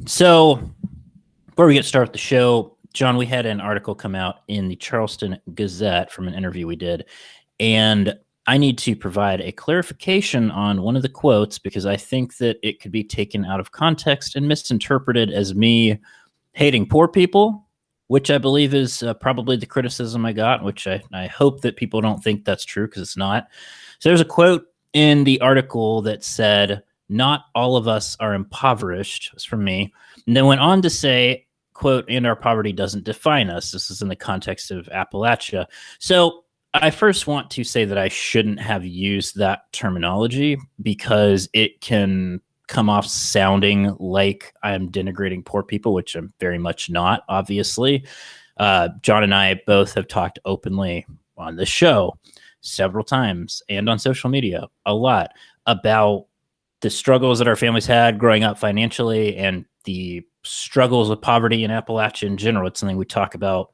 So before we get started with the show, John, we had an article come out in the Charleston Gazette from an interview we did, and I need to provide a clarification on one of the quotes because I think that it could be taken out of context and misinterpreted as me hating poor people, which I believe is probably the criticism I got, which I hope that people don't think that's true because it's not. So there's a quote in the article that said, "Not all of us are impoverished." It's from me. And then went on to say, quote, "And our poverty doesn't define us." This is in the context of Appalachia. So I first want to say that I shouldn't have used that terminology because it can come off sounding like I'm denigrating poor people, which I'm very much not, obviously. John and I both have talked openly on the show several times and on social media a lot about the struggles that our families had growing up financially and the struggles with poverty in Appalachia in general. It's something we talk about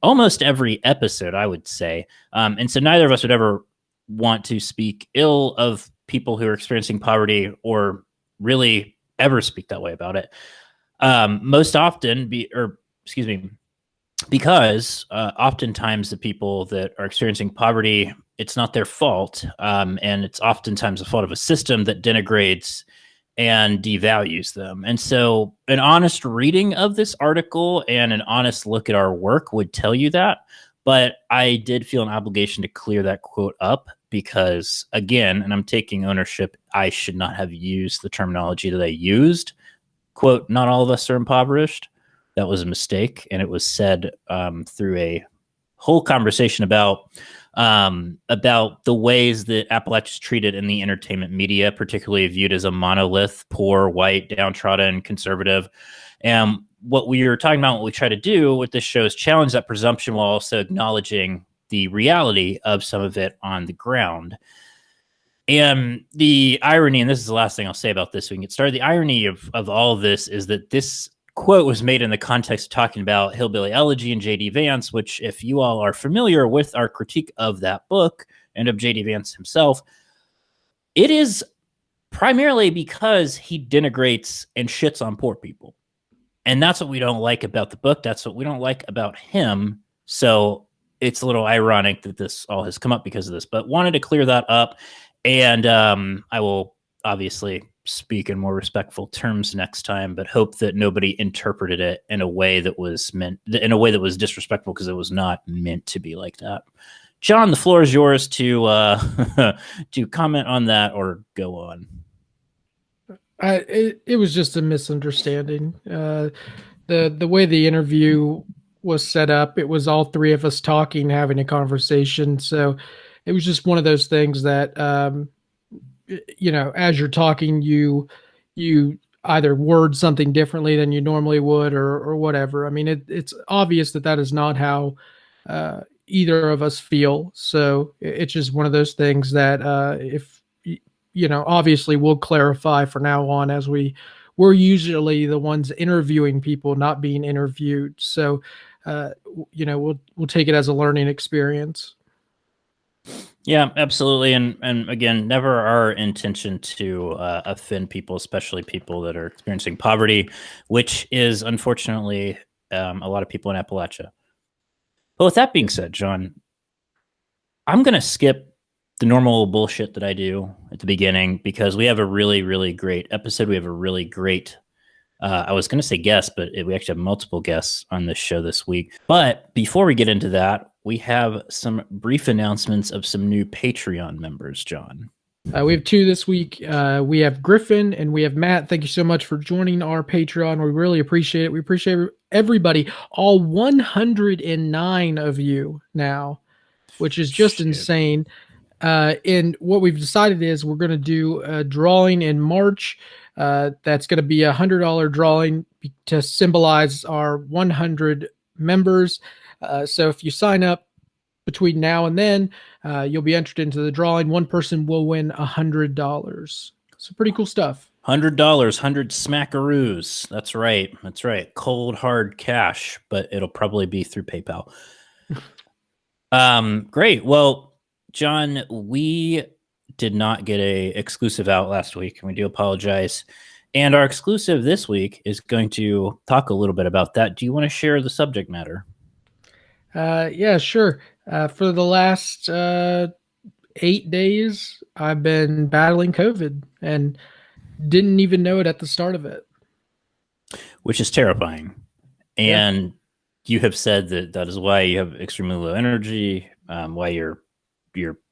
almost every episode, I would say. And so neither of us would ever want to speak ill of people who are experiencing poverty or really ever speak that way about it. Most often, because oftentimes the people that are experiencing poverty, it's not their fault. And it's oftentimes the fault of a system that denigrates and devalues them. And so an honest reading of this article and an honest look at our work would tell you that. But I did feel an obligation to clear that quote up because, again, and I'm taking ownership, I should not have used the terminology that I used. Quote, "Not all of us are impoverished." That was a mistake. And it was said through a whole conversation about the ways that Appalachia is treated in the entertainment media, particularly viewed as a monolith, poor, white, downtrodden, conservative. And what we are talking about, what we try to do with this show is challenge that presumption while also acknowledging the reality of some of it on the ground. And the irony, and this is the last thing I'll say about this, so we can get started. The irony of all of this is that this quote was made in the context of talking about Hillbilly Elegy and J.D. Vance, which, if you all are familiar with our critique of that book and of J.D. Vance himself, it is primarily because he denigrates and shits on poor people. And that's what we don't like about the book. That's what we don't like about him. So it's a little ironic that this all has come up because of this, but wanted to clear that up. And I will obviously speak in more respectful terms next time, but hope that nobody interpreted it in a way that was disrespectful, because it was not meant to be like that. John, the floor is yours to to comment on that or go on. It was just a misunderstanding. The way the interview was set up, it was all three of us talking, having a conversation. So it was just one of those things that, as you're talking, you either word something differently than you normally would, or whatever. I mean, it's obvious that is not how either of us feel. So it's just one of those things that if obviously we'll clarify for now on, as we're usually the ones interviewing people, not being interviewed. So, we'll take it as a learning experience. Yeah, absolutely. And again, never our intention to offend people, especially people that are experiencing poverty, which is unfortunately a lot of people in Appalachia. But with that being said, John, I'm going to skip the normal bullshit that I do at the beginning because we have a really, really great episode. We have a really great, I was going to say guest, but we actually have multiple guests on this show this week. But before we get into that, we have some brief announcements of some new Patreon members, John. We have two this week. We have Griffin and we have Matt. Thank you so much for joining our Patreon. We really appreciate it. We appreciate everybody, all 109 of you now, which is just insane. And what we've decided is we're going to do a drawing in March. That's going to be $100 drawing to symbolize our 100 members. So if you sign up between now and then, you'll be entered into the drawing. One person will win $100. So pretty cool stuff. $100, 100 smackaroos. That's right. That's right. Cold, hard cash, but it'll probably be through PayPal. Great. Well, John, we did not get a exclusive out last week, and we do apologize. And our exclusive this week is going to talk a little bit about that. Do you want to share the subject matter? Yeah, sure. For the last 8 days, I've been battling COVID and didn't even know it at the start of it. Which is terrifying. Yeah. And you have said that that is why you have extremely low energy, why you're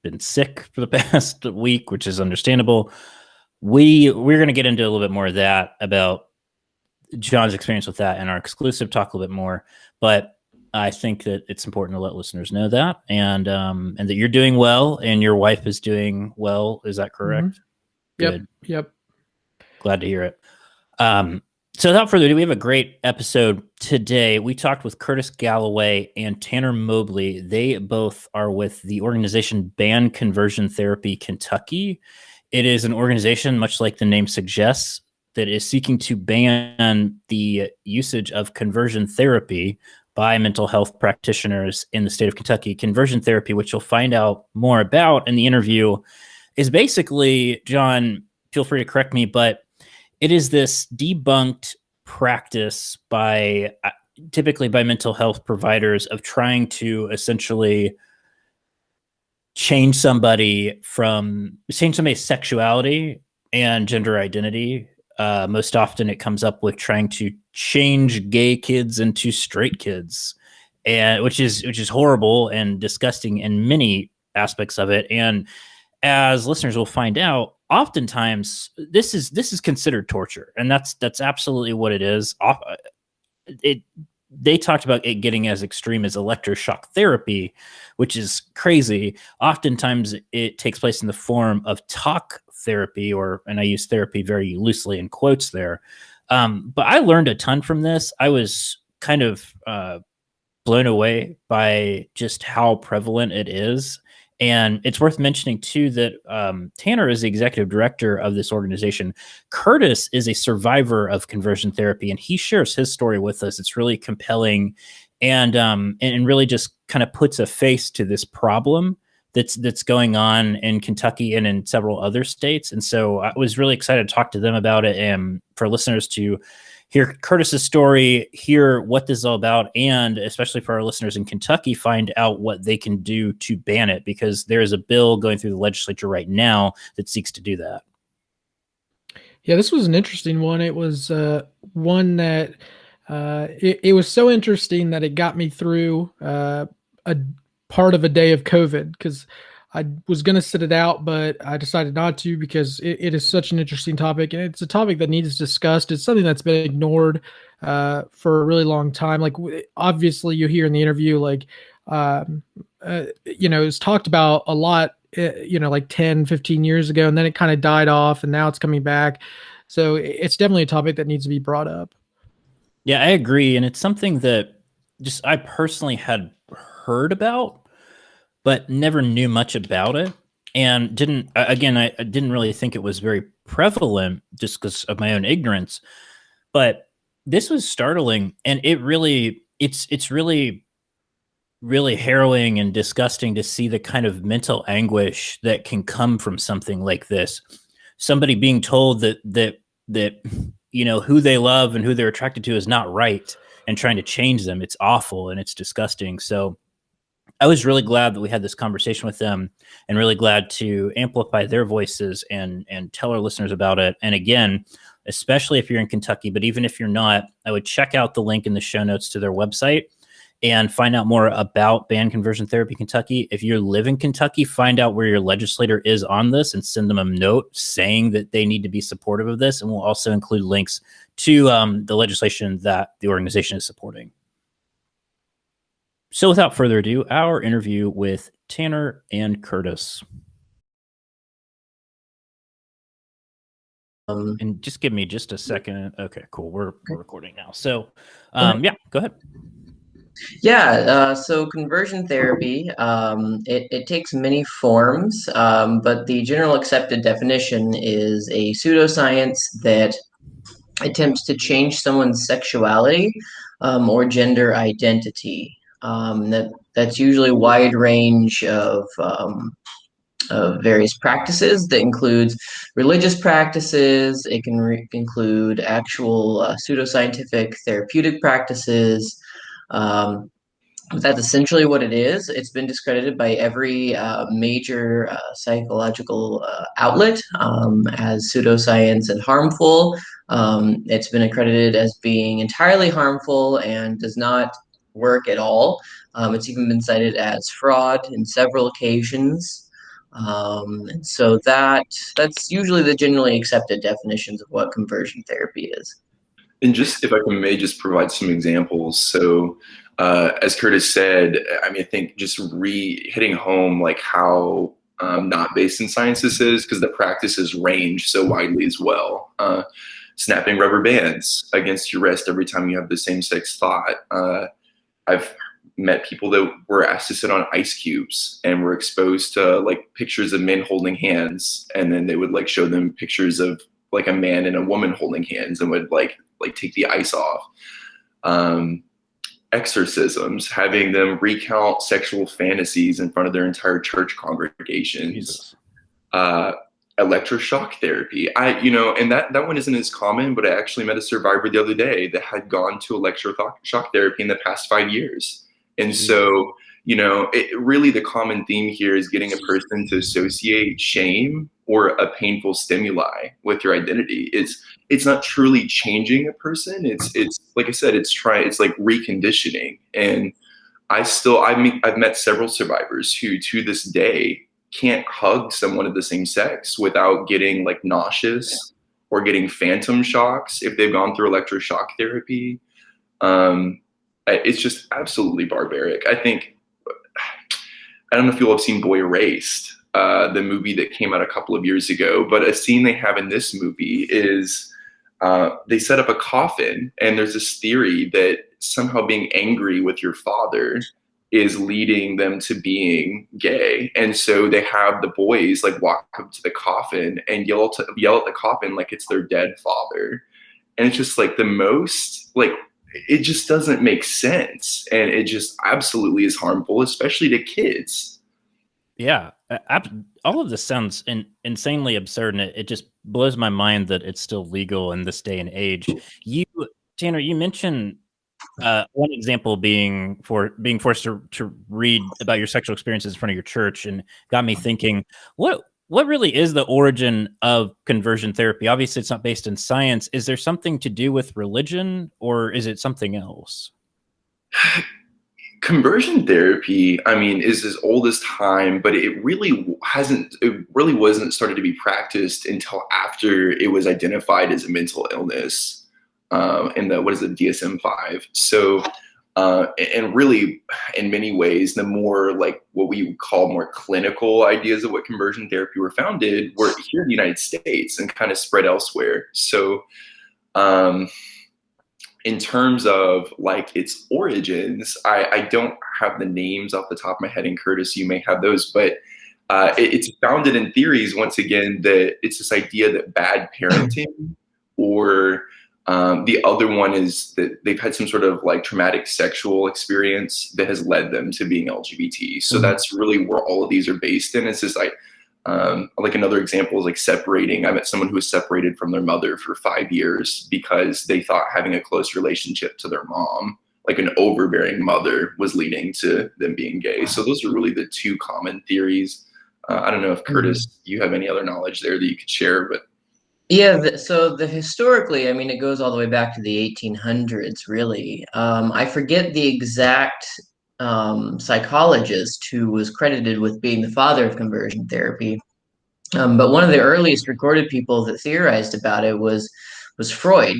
been sick for the past week, which is understandable. We're going to get into a little bit more of that about John's experience with that and our exclusive talk a little bit more. But I think that it's important to let listeners know that, and that you're doing well and your wife is doing well. Is that correct? Mhm. Yep. Good. Yep. Glad to hear it. Um, so without further ado, we have a great episode today. We talked with Curtis Galloway and Tanner Mobley. They both are with the organization Ban Conversion Therapy Kentucky. It is an organization, much like the name suggests, that is seeking to ban the usage of conversion therapy by mental health practitioners in the state of Kentucky. Conversion therapy, which you'll find out more about in the interview, is basically, John, feel free to correct me, but it is this debunked practice by typically by mental health providers of trying to essentially change somebody's sexuality and gender identity. Most often, it comes up with trying to change gay kids into straight kids, and which is horrible and disgusting in many aspects of it. And as listeners will find out, oftentimes this is considered torture, and that's absolutely what it is. It They talked about it getting as extreme as electroshock therapy, which is crazy. Oftentimes it takes place in the form of talk therapy, and I use therapy very loosely in quotes there. But I learned a ton from this. I was kind of blown away by just how prevalent it is. And it's worth mentioning, too, that Tanner is the executive director of this organization. Curtis is a survivor of conversion therapy, and he shares his story with us. It's really compelling and really just kind of puts a face to this problem that's going on in Kentucky and in several other states. And so I was really excited to talk to them about it and for listeners to hear Curtis's story, hear what this is all about, and especially for our listeners in Kentucky, find out what they can do to ban it, because there is a bill going through the legislature right now that seeks to do that. Yeah, this was an interesting one. It was one that it was so interesting that it got me through a part of a day of COVID because I was going to sit it out, but I decided not to because it is such an interesting topic and it's a topic that needs discussed. It's something that's been ignored for a really long time. Like obviously you hear in the interview, like, it's talked about a lot, like 10, 15 years ago, and then it kind of died off and now it's coming back. So it's definitely a topic that needs to be brought up. Yeah, I agree. And it's something that just I personally had heard about, but never knew much about it. And I didn't really think it was very prevalent just because of my own ignorance. But this was startling. And it's really, really harrowing and disgusting to see the kind of mental anguish that can come from something like this. Somebody being told that who they love and who they're attracted to is not right, and trying to change them. It's awful and it's disgusting. So I was really glad that we had this conversation with them, and really glad to amplify their voices and tell our listeners about it. And again, especially if you're in Kentucky, but even if you're not, I would check out the link in the show notes to their website and find out more about Ban Conversion Therapy Kentucky. If you live in Kentucky, find out where your legislator is on this and send them a note saying that they need to be supportive of this. And we'll also include links to the legislation that the organization is supporting. So without further ado, our interview with Tanner and Curtis. And just give me just a second. Okay, cool. We're recording now. So yeah, go ahead. Yeah, so conversion therapy, it takes many forms, but the general accepted definition is a pseudoscience that attempts to change someone's sexuality or gender identity. That's usually a wide range of various practices that includes religious practices. It can include actual pseudoscientific therapeutic practices. That's essentially what it is. It's been discredited by every major psychological outlet as pseudoscience and harmful. It's been accredited as being entirely harmful and does not work at all. It's even been cited as fraud in several occasions. And so that's usually the generally accepted definitions of what conversion therapy is. And just if I may just provide some examples. So as Curtis said, I mean, I think just hitting home like how not based in science this is, because the practices range so widely as well. Snapping rubber bands against your wrist every time you have the same sex thought. I've met people that were asked to sit on ice cubes and were exposed to like pictures of men holding hands, and then they would like show them pictures of like a man and a woman holding hands and would like take the ice off. Exorcisms, having them recount sexual fantasies in front of their entire church congregations. Electroshock therapy. And that one isn't as common, but I actually met a survivor the other day that had gone to electroshock therapy in the past 5 years. And so, really the common theme here is getting a person to associate shame or a painful stimuli with your identity. It's not truly changing a person. It's like I said, it's like reconditioning. And I've met several survivors who to this day can't hug someone of the same sex without getting like nauseous or getting phantom shocks if they've gone through electroshock therapy. It's just absolutely barbaric. I don't know if you'll have seen Boy Erased, the movie that came out a couple of years ago, but a scene they have in this movie is they set up a coffin, and there's this theory that somehow being angry with your father is leading them to being gay. And so they have the boys like walk up to the coffin and yell at the coffin like it's their dead father. And it's just like the most, like, it just doesn't make sense. And it just absolutely is harmful, especially to kids. Yeah. All of this sounds insanely absurd, and it just blows my mind that it's still legal in this day and age. Tanner, you mentioned one example being forced to read about your sexual experiences in front of your church, and got me thinking, what really is the origin of conversion therapy? Obviously, it's not based in science. Is there something to do with religion, or is it something else? Conversion therapy, I mean, is as old as time, but it really wasn't started to be practiced until after it was identified as a mental illness in the DSM-5. So, and really, in many ways, the more like what we would call more clinical ideas of what conversion therapy were founded were here in the United States and kind of spread elsewhere. So, in terms of like its origins, I don't have the names off the top of my head, and Curtis, you may have those, but it's founded in theories, once again, that it's this idea that bad parenting or the other one is that they've had some sort of like traumatic sexual experience that has led them to being LGBT. So that's really where all of these are based in. It's just like another example is like separating. I met someone who was separated from their mother for 5 years because they thought having a close relationship to their mom, like an overbearing mother, was leading to them being gay. So those are really the two common theories. I don't know if Curtis, you have any other knowledge there that you could share, but. Yeah, so historically, I mean, it goes all the way back to the 1800s, really. I forget the exact psychologist who was credited with being the father of conversion therapy. But one of the earliest recorded people that theorized about it was Freud.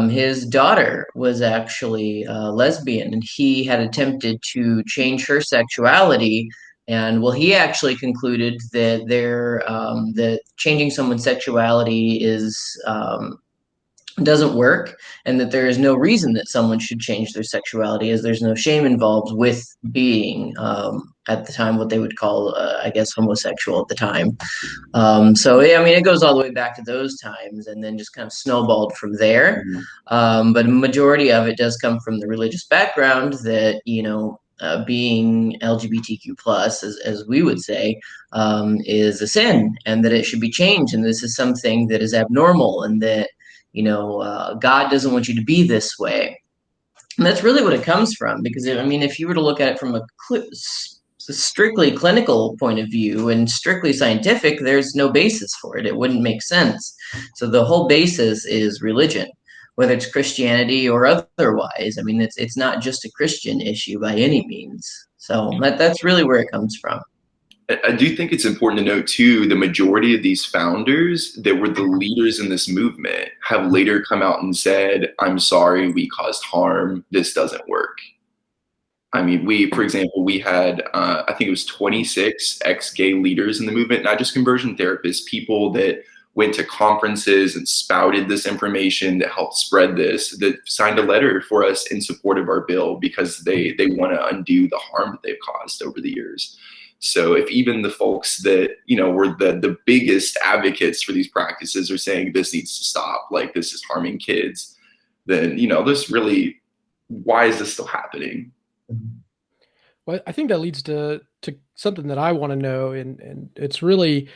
His daughter was actually lesbian, and he had attempted to change her sexuality. And well, he actually concluded that that changing someone's sexuality doesn't work, and that there is no reason that someone should change their sexuality, as there's no shame involved with being at the time what they would call, I guess, homosexual at the time. So yeah, I mean, it goes all the way back to those times, and then just kind of snowballed from there. But a majority of it does come from the religious background that, being LGBTQ plus, as we would say, is a sin, and that it should be changed, and this is something that is abnormal, and that God doesn't want you to be this way. And that's really what it comes from, because I mean, if you were to look at it from a strictly clinical point of view and strictly scientific, there's no basis for it. It wouldn't make sense. So the whole basis is religion, whether it's Christianity or otherwise. I mean, it's not just a Christian issue by any means. So that's really where it comes from. I do think it's important to note too, the majority of these founders that were the leaders in this movement have later come out and said, I'm sorry, we caused harm. This doesn't work. I mean, for example, we had, I think it was 26 ex-gay leaders in the movement, not just conversion therapists, people that went to conferences and spouted this information, that helped spread this, that signed a letter for us in support of our bill because they want to undo the harm that they've caused over the years. So if even the folks that, were the biggest advocates for these practices are saying this needs to stop, like this is harming kids, then, this really, why is this still happening? Well, I think that leads to something that I want to know, and it's really,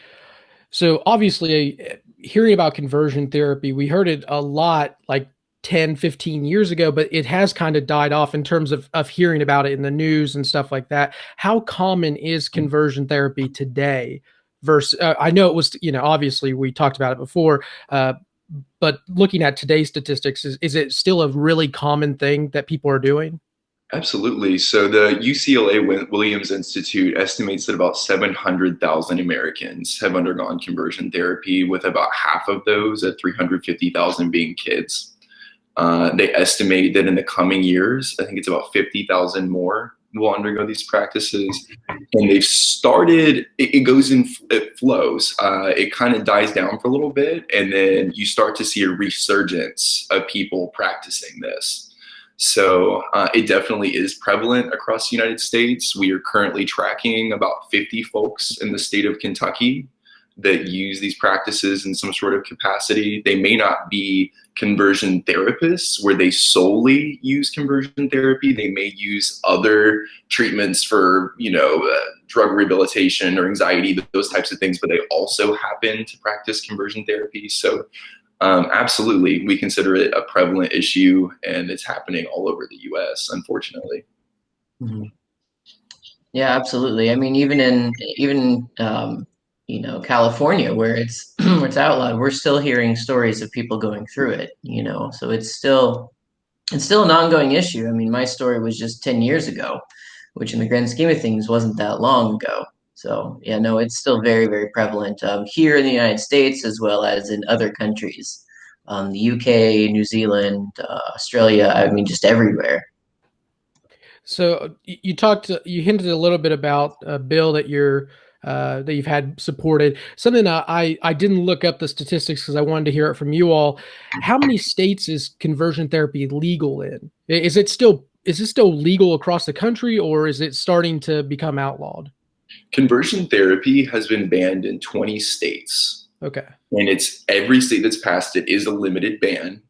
so obviously hearing about conversion therapy, we heard it a lot like 10, 15 years ago, but it has kind of died off in terms of hearing about it in the news and stuff like that. How common is conversion therapy today versus, I know it was, obviously we talked about it before, but looking at today's statistics, is it still a really common thing that people are doing? Absolutely. So the UCLA Williams Institute estimates that about 700,000 Americans have undergone conversion therapy, with about half of those, at 350,000, being kids. They estimate that in the coming years, I think it's about 50,000 more will undergo these practices. And they've started, it flows. It kind of dies down for a little bit, and then you start to see a resurgence of people practicing this. So it definitely is prevalent across the United States. We are currently tracking about 50 folks in the state of Kentucky that use these practices in some sort of capacity. They may not be conversion therapists where they solely use conversion therapy. They may use other treatments for, drug rehabilitation or anxiety, those types of things, but they also happen to practice conversion therapy. So absolutely, we consider it a prevalent issue, and it's happening all over the U.S., unfortunately. Mm-hmm. Yeah, absolutely. I mean, even California, where it's outlawed, we're still hearing stories of people going through it. So it's still an ongoing issue. I mean, my story was just 10 years ago, which in the grand scheme of things wasn't that long ago. So yeah, no, it's still very, very prevalent here in the United States, as well as in other countries, the UK, New Zealand, Australia. I mean, just everywhere. So you hinted a little bit about a bill that that you've had supported. Something I didn't look up the statistics because I wanted to hear it from you all. How many states is conversion therapy legal in? Is it still legal across the country, or is it starting to become outlawed? Conversion therapy has been banned in 20 states. Okay. And it's every state that's passed it is a limited ban.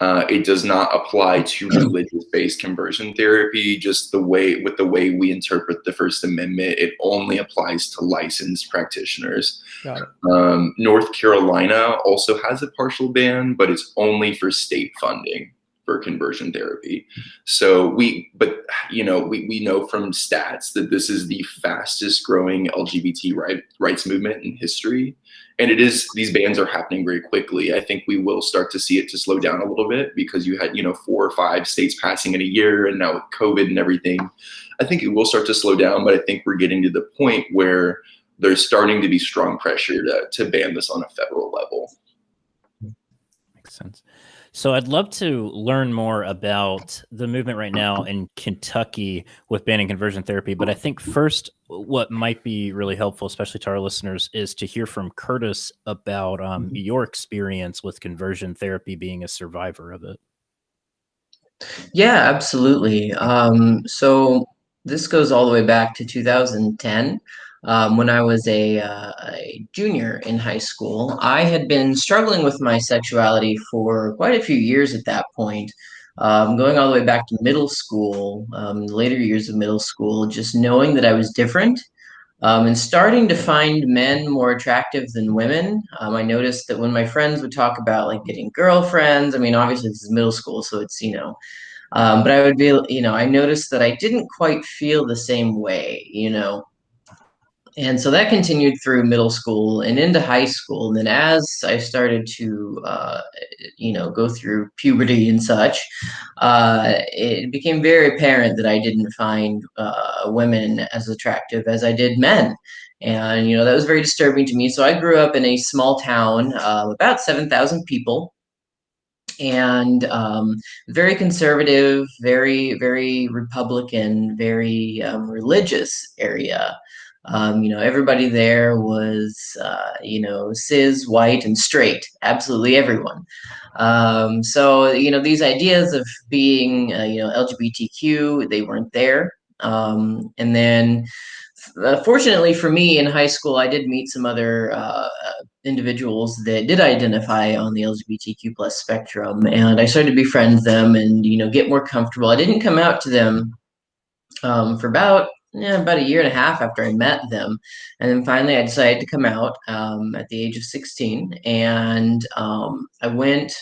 It does not apply to religious-based conversion therapy. Just the way we interpret the First Amendment, it only applies to licensed practitioners. Got it. North Carolina also has a partial ban, but it's only for state funding for conversion therapy. So we know from stats that this is the fastest growing LGBT rights movement in history. And these bans are happening very quickly. I think we will start to see it to slow down a little bit, because you had, 4 or 5 states passing in a year, and now with COVID and everything, I think it will start to slow down. But I think we're getting to the point where there's starting to be strong pressure to ban this on a federal level. Makes sense. So I'd love to learn more about the movement right now in Kentucky with banning conversion therapy. But I think first, what might be really helpful, especially to our listeners, is to hear from Curtis about your experience with conversion therapy, being a survivor of it. Yeah, absolutely. So this goes all the way back to 2010. When I was a junior in high school. I had been struggling with my sexuality for quite a few years at that point. going all the way back to middle school, later years of middle school, just knowing that I was different. And starting to find men more attractive than women. I noticed that when my friends would talk about like getting girlfriends, I mean, obviously this is middle school, so it's, but I would be, I noticed that I didn't quite feel the same way, And so that continued through middle school and into high school. And then as I started to, go through puberty and such, it became very apparent that I didn't find women as attractive as I did men. And, that was very disturbing to me. So I grew up in a small town, about 7,000 people, and very conservative, very, very Republican, very religious area. Everybody there was, cis, white, and straight, absolutely everyone. So, these ideas of being, LGBTQ, they weren't there. And then, fortunately for me in high school, I did meet some other individuals that did identify on the LGBTQ plus spectrum, and I started to befriend them and, get more comfortable. I didn't come out to them for about a year and a half after I met them. And then finally I decided to come out at the age of 16. And I went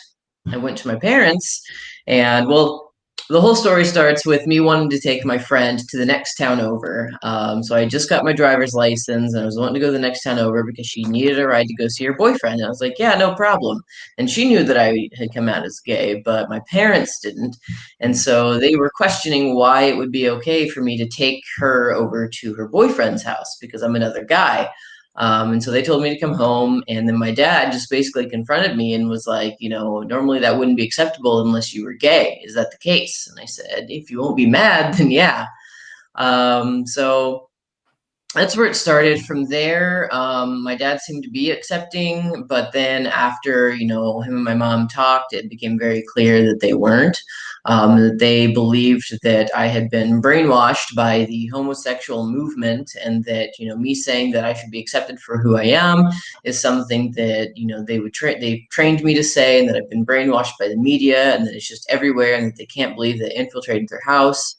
to my parents, and well, the whole story starts with me wanting to take my friend to the next town over. So I just got my driver's license, and I was wanting to go to the next town over because she needed a ride to go see her boyfriend. And I was like, yeah, no problem. And she knew that I had come out as gay, but my parents didn't. And so they were questioning why it would be okay for me to take her over to her boyfriend's house because I'm another guy. And so they told me to come home. And then my dad just basically confronted me and was like, normally that wouldn't be acceptable unless you were gay. Is that the case? And I said, if you won't be mad, then yeah. So that's where it started. From there, my dad seemed to be accepting, but then after, him and my mom talked, it became very clear that they weren't. That they believed that I had been brainwashed by the homosexual movement, and that, me saying that I should be accepted for who I am is something that, they trained me to say, and that I've been brainwashed by the media, and that it's just everywhere, and that they can't believe that it infiltrated their house.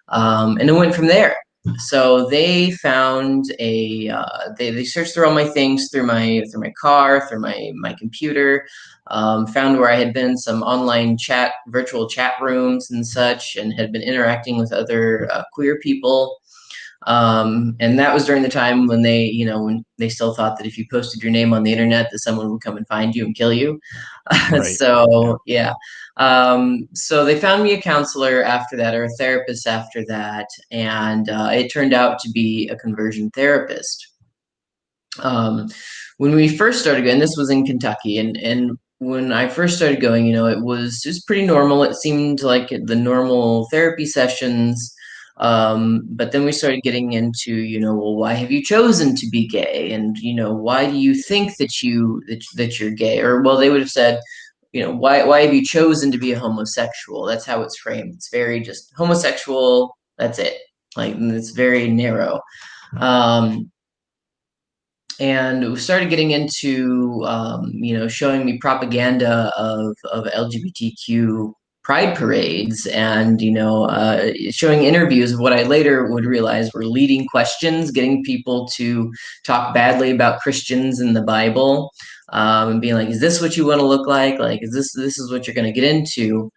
And it went from there. So they found they searched through all my things, through my car, through my computer, found where I had been in some online virtual chat rooms and such, and had been interacting with other queer people. And that was during the time when when they still thought that if you posted your name on the internet, that someone would come and find you and kill you. Right. So yeah. So they found me a counselor after that, or a therapist after that, and it turned out to be a conversion therapist. When we first started going, this was in Kentucky, and when I first started going, it was just pretty normal. It seemed like the normal therapy sessions. But then we started getting into, well, why have you chosen to be gay? And, why do you think that you're gay? Or, well, they would have said, why have you chosen to be a homosexual? That's how it's framed. It's very just homosexual. That's it. Like, it's very narrow. And we started getting into, showing me propaganda of LGBTQ pride parades, and showing interviews of what I later would realize were leading questions, getting people to talk badly about Christians in the Bible, and being like, is this what you want to look like? Like, is this is what you're going to get into?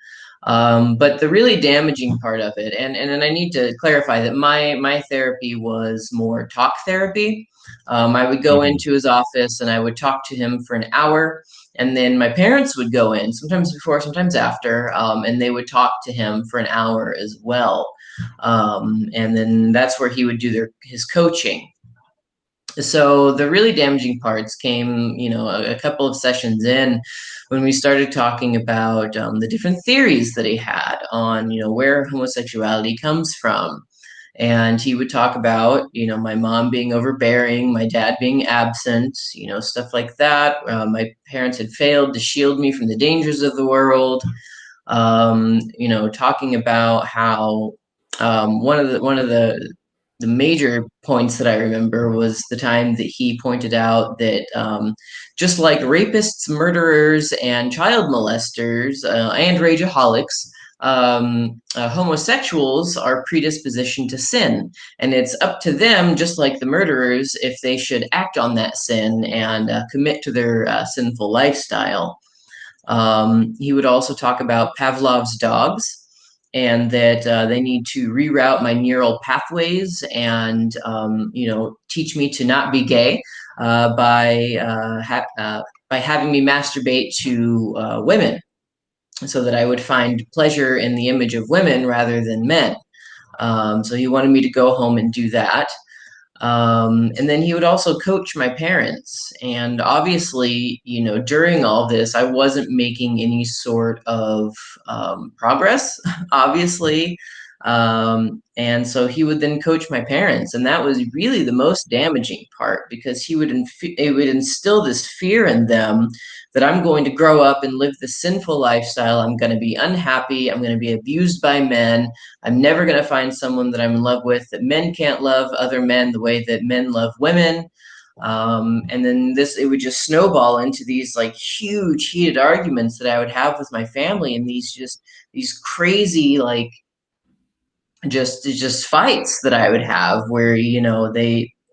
But the really damaging part of it, and I need to clarify that my therapy was more talk therapy. I would go into his office and I would talk to him for an hour, and then my parents would go in, sometimes before, sometimes after, and they would talk to him for an hour as well. And then that's where he would do his coaching. So the really damaging parts came, a couple of sessions in, when we started talking about the different theories that he had on, where homosexuality comes from. And he would talk about, my mom being overbearing, my dad being absent, stuff like that. My parents had failed to shield me from the dangers of the world. Talking about how one of the major points that I remember was the time that he pointed out that just like rapists, murderers, and child molesters and rageaholics, homosexuals are predispositioned to sin, and it's up to them, just like the murderers, if they should act on that sin and commit to their sinful lifestyle. He would also talk about Pavlov's dogs, and that they need to reroute my neural pathways and teach me to not be gay by having me masturbate to women, so that I would find pleasure in the image of women rather than men. So he wanted me to go home and do that. And then he would also coach my parents. And obviously, during all this, I wasn't making any sort of progress, obviously. And so he would then coach my parents. And that was really the most damaging part, because it would instill this fear in them that I'm going to grow up and live the sinful lifestyle. I'm going to be unhappy. I'm going to be abused by men. I'm never going to find someone that I'm in love with, that men can't love other men the way that men love women. And then it would just snowball into these like huge heated arguments that I would have with my family, and these crazy, like, just fights that I would have where,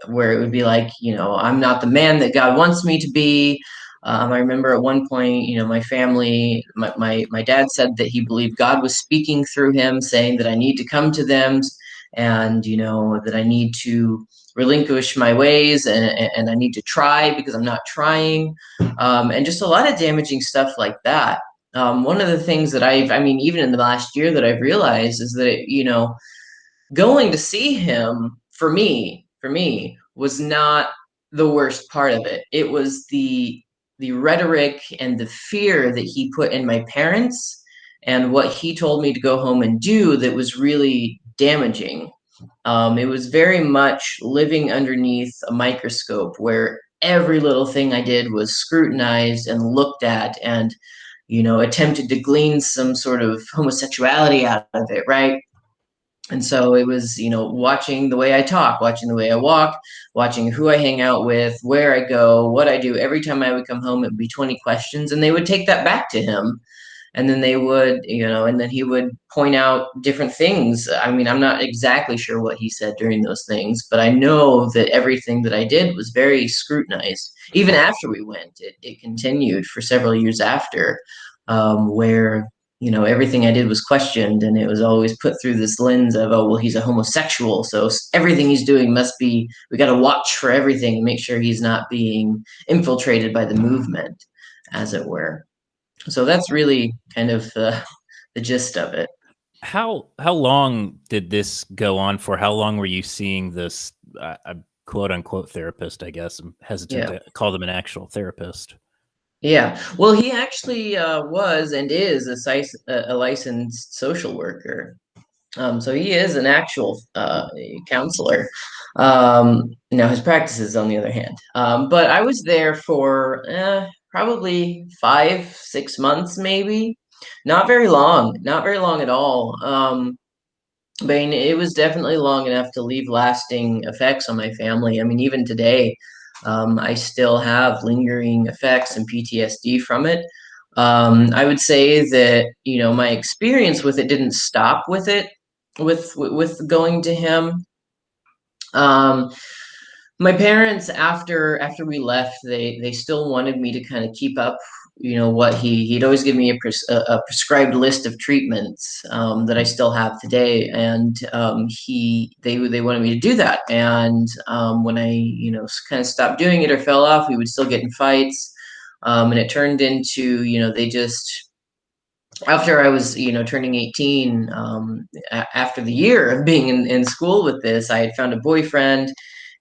where it would be like, I'm not the man that God wants me to be. I remember at one point, my family, my dad said that he believed God was speaking through him, saying that I need to come to them, and, that I need to relinquish my ways, and I need to try because I'm not trying. And just a lot of damaging stuff like that. One of the things that even in the last year that I've realized is that, going to see him for me was not the worst part of it. It was the rhetoric and the fear that he put in my parents and what he told me to go home and do that was really damaging. It was very much living underneath a microscope where every little thing I did was scrutinized and looked at, and, attempted to glean some sort of homosexuality out of it, right? And so it was, watching the way I talk, watching the way I walk, watching who I hang out with, where I go, what I do. Every time I would come home, it would be 20 questions, and they would take that back to him. And then they would, and then he would point out different things. I'm not exactly sure what he said during those things, but I know that everything that I did was very scrutinized. Even after we went, it continued for several years after, where, everything I did was questioned, and it was always put through this lens of, oh, well, he's a homosexual, so everything he's doing must be, we got to watch for everything and make sure he's not being infiltrated by the movement, as it were. So that's really kind of the gist of it. How long did this go on for? How long were you seeing this quote unquote therapist? I guess I'm hesitant to call them an actual therapist. Yeah, well, he actually was and is a licensed social worker. So he is an actual counselor. Now his practices, on the other hand. But I was there for probably 5-6 months, maybe. Not very long. Not very long at all. But it was definitely long enough to leave lasting effects on my family. Even today, I still have lingering effects and PTSD from it. I would say that, my experience with it didn't stop with it, with going to him. My parents, after we left, they still wanted me to kind of keep up, what he'd always give me a prescribed list of treatments that I still have today, and they wanted me to do that. And when I kind of stopped doing it or fell off, we would still get in fights, and it turned into they just. After I was, turning 18, after the year of being in school with this, I had found a boyfriend,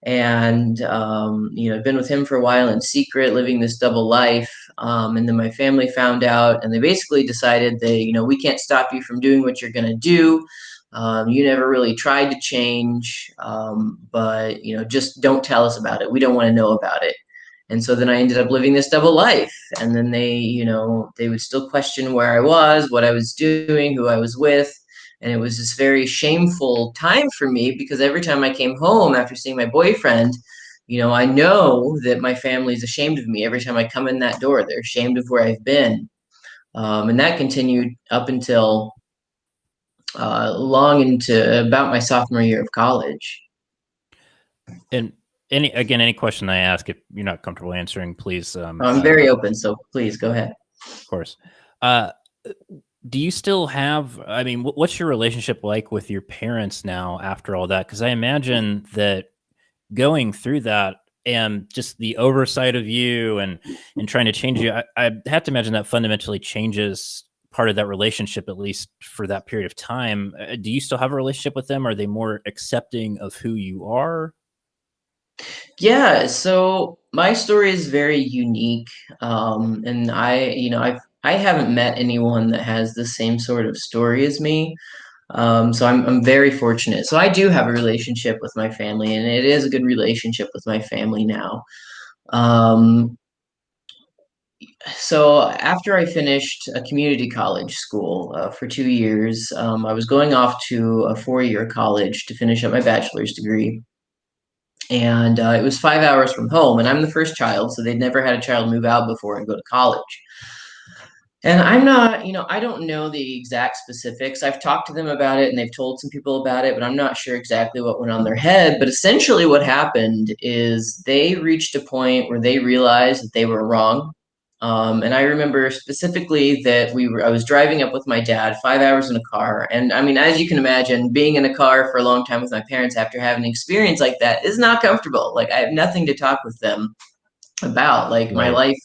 and, I'd been with him for a while in secret, living this double life. And then my family found out, and they basically decided that, we can't stop you from doing what you're going to do. You never really tried to change, but, just don't tell us about it. We don't want to know about it. And so then I ended up living this double life. And then they would still question where I was, what I was doing, who I was with. And it was this very shameful time for me, because every time I came home after seeing my boyfriend, I know that my family's ashamed of me. Every time I come in that door, they're ashamed of where I've been. And that continued up until long into about my sophomore year of college. And any question I ask, if you're not comfortable answering, please. I'm very open, so please go ahead. Of course. Do you still have, I mean, what's your relationship like with your parents now after all that? Because I imagine that going through that and just the oversight of you and trying to change you, I have to imagine that fundamentally changes part of that relationship, at least for that period of time. Do you still have a relationship with them? Are they more accepting of who you are? Yeah, so my story is very unique, and I haven't met anyone that has the same sort of story as me. So I'm very fortunate. So I do have a relationship with my family, and it is a good relationship with my family now. Um, so after I finished a community college school for 2 years, I was going off to a 4-year college to finish up my bachelor's degree. And it was 5 hours from home, and I'm the first child, so they'd never had a child move out before and go to college. And I'm not, I don't know the exact specifics. I've talked to them about it and they've told some people about it, but I'm not sure exactly what went on their head. But essentially, what happened is they reached a point where they realized that they were wrong. And I remember specifically that I was driving up with my dad, 5 hours in a car. And I mean, as you can imagine, being in a car for a long time with my parents after having an experience like that is not comfortable. Like, I have nothing to talk with them about. Like, my Right. life,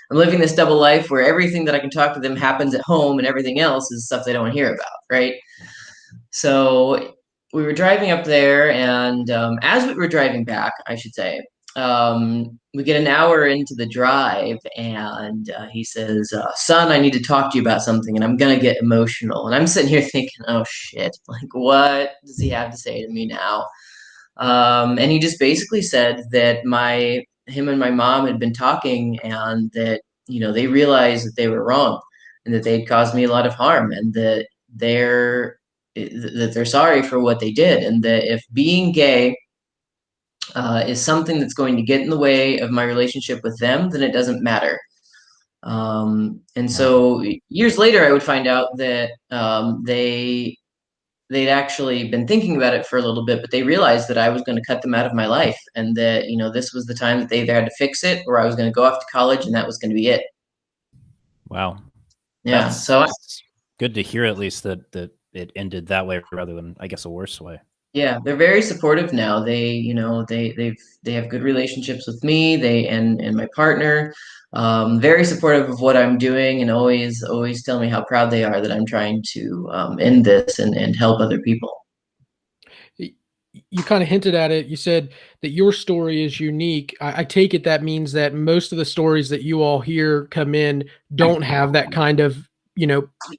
I'm living this double life where everything that I can talk to them happens at home and everything else is stuff they don't hear about, right? So we were driving up there, and as we were driving back, I should say, we get an hour into the drive, and he says, "Son, I need to talk to you about something," and I'm gonna get emotional. And I'm sitting here thinking, "Oh shit! Like, what does he have to say to me now?" And he just basically said that him and my mom had been talking, and that they realized that they were wrong, and that they'd caused me a lot of harm, and that they're sorry for what they did, and that if being gay is something that's going to get in the way of my relationship with them, then it doesn't matter. And so years later, I would find out that they'd actually been thinking about it for a little bit, but they realized that I was going to cut them out of my life, and that this was the time that they either had to fix it or I was going to go off to college, and that was going to be it. Wow. Yeah. That's good to hear, at least that it ended that way rather than, I guess, a worse way. Yeah, they're very supportive now. They have good relationships with me, and my partner. Very supportive of what I'm doing, and always tell me how proud they are that I'm trying to end this and help other people. You kind of hinted at it. You said that your story is unique. I take it that means that most of the stories that you all hear come in don't have that kind of,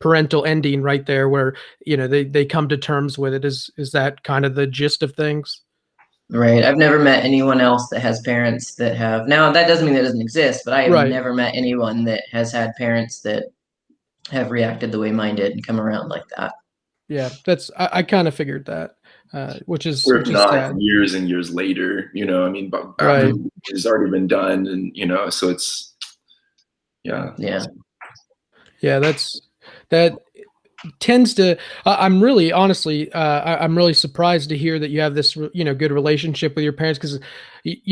parental ending right there where, they come to terms with it. Is that kind of the gist of things? Right. I've never met anyone else that has parents that have. Now, that doesn't mean that doesn't exist, but I have Right. never met anyone that has had parents that have reacted the way mine did and come around like that. Yeah, I kind of figured that, which is not sad. Years and years later, I mean, but Right. it's already been done, and so it's Yeah. That tends to. I'm really honestly, I'm really surprised to hear that you have this, good relationship with your parents, because,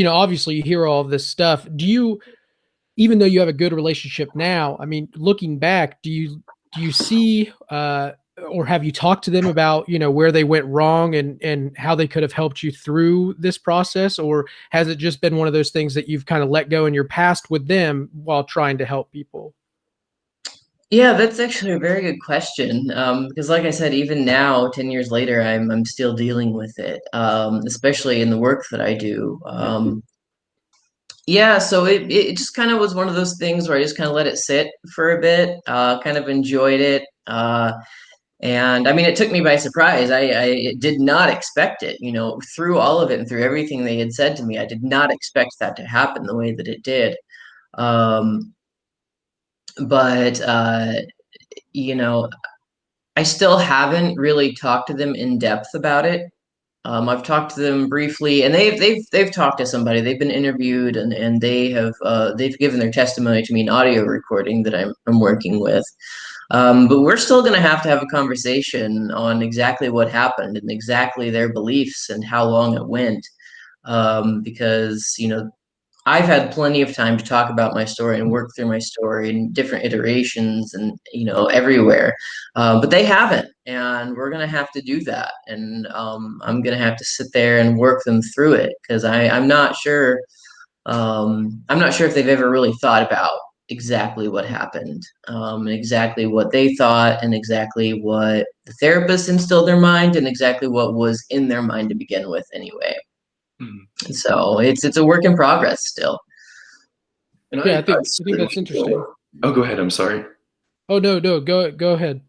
obviously you hear all of this stuff. Do you, even though you have a good relationship now, I mean, looking back, do you see, or have you talked to them about, where they went wrong and how they could have helped you through this process? Or has it just been one of those things that you've kind of let go in your past with them while trying to help people? Yeah, that's actually a very good question. Because like I said, even now, 10 years later, I'm still dealing with it, especially in the work that I do. Yeah, so it just kind of was one of those things where I just kind of let it sit for a bit, kind of enjoyed it. And I mean, it took me by surprise. I did not expect it, through all of it and through everything they had said to me. I did not expect that to happen the way that it did. But I still haven't really talked to them in depth about it. I've talked to them briefly, and they've talked to somebody. They've been interviewed, and they've given their testimony to me in audio recording that I'm working with. But we're still going to have a conversation on exactly what happened and exactly their beliefs and how long it went. Because, I've had plenty of time to talk about my story and work through my story in different iterations and, everywhere. But they haven't, and we're going to have to do that. And I'm going to have to sit there and work them through it because I'm not sure. I'm not sure if they've ever really thought about exactly what happened, and exactly what they thought, and exactly what the therapist instilled in their mind, and exactly what was in their mind to begin with, anyway. So it's a work in progress still. And I think that's interesting. Oh, go ahead. I'm sorry. Oh, no, go ahead.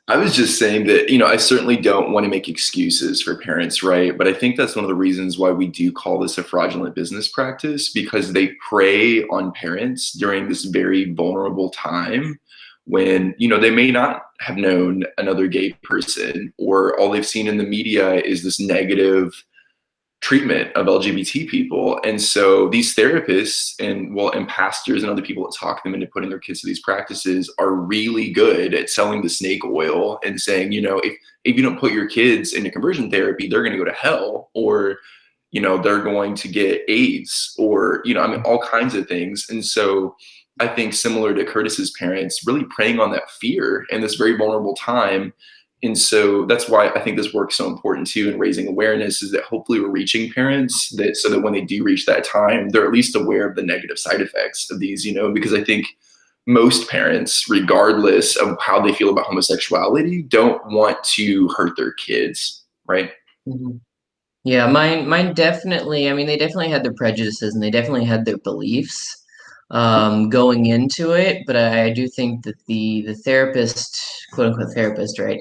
I was just saying that, I certainly don't want to make excuses for parents, right? But I think that's one of the reasons why we do call this a fraudulent business practice, because they prey on parents during this very vulnerable time when, they may not have known another gay person, or all they've seen in the media is this negative treatment of LGBT people. And so these therapists and pastors and other people that talk them into putting their kids to these practices are really good at selling the snake oil and saying, if you don't put your kids into conversion therapy, they're going to go to hell, or, they're going to get AIDS, or, all kinds of things. And so I think, similar to Curtis's parents, really preying on that fear in this very vulnerable time. And so that's why I think this work's so important too, in raising awareness, is that hopefully we're reaching parents so that when they do reach that time, they're at least aware of the negative side effects of these, because I think most parents, regardless of how they feel about homosexuality, don't want to hurt their kids, right? Mm-hmm. Yeah, mine definitely, I mean, they definitely had their prejudices and they definitely had their beliefs going into it, but I do think that the therapist, quote unquote therapist, right,